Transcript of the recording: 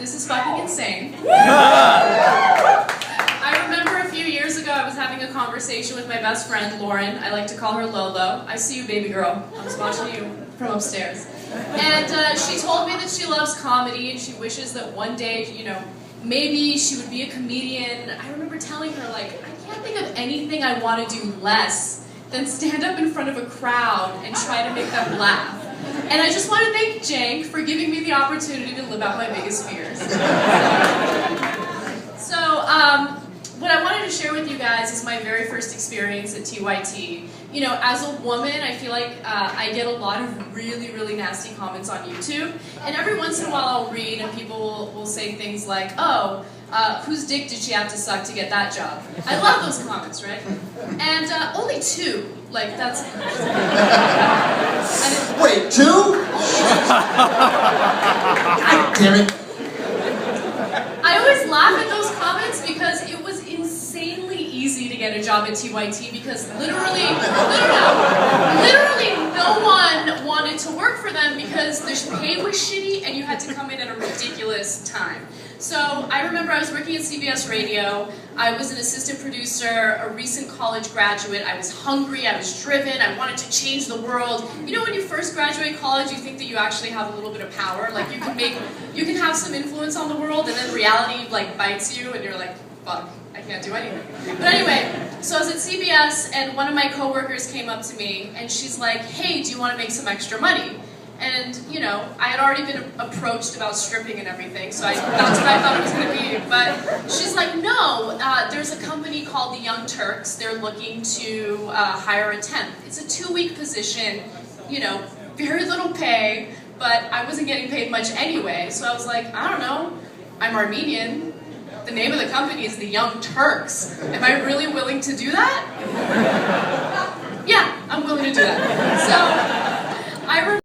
This is fucking insane. I remember a few years ago I was having a conversation with my best friend, Lauren. I like to call her Lolo. I see you, baby girl. I was watching you from upstairs. And she told me that she loves comedy and she wishes that one day, you know, maybe she would be a comedian. I remember telling her, like, I can't think of anything I want to do less than stand up in front of a crowd and try to make them laugh. And I just want to thank Jank for giving me the opportunity to live out my biggest fears. So, what I wanted to share with you guys is my very first experience at TYT. You know, as a woman, I feel like I get a lot of really, really nasty comments on YouTube. And every once in a while I'll read and people will say things like, oh, whose dick did she have to suck to get that job? I love those comments, right? And only 2. Like, that's... Wait, 2? Damn it. I always laugh at those comments because it was insanely easy to get a job at TYT because literally no one wanted to work for them because the pay was shitty and you had to come in at a ridiculous time. So I remember I was working at CBS Radio. I was an assistant producer, a recent college graduate. I was hungry, I was driven, I wanted to change the world. You know when you first graduate college, you think that you actually have a little bit of power, like you can have some influence on the world, and then reality like bites you and you're like, fuck, I can't do anything. But anyway, so I was at CBS and one of my coworkers came up to me and she's like, hey, do you want to make some extra money? And, you know, I had already been approached about stripping and everything, so that's what I thought it was going to be. But she's like, no, there's a company called the Young Turks. They're looking to hire a temp. It's a 2-week position, you know, very little pay, but I wasn't getting paid much anyway. So I was like, I don't know, I'm Armenian. The name of the company is the Young Turks. Am I really willing to do that? Yeah, I'm willing to do that. So I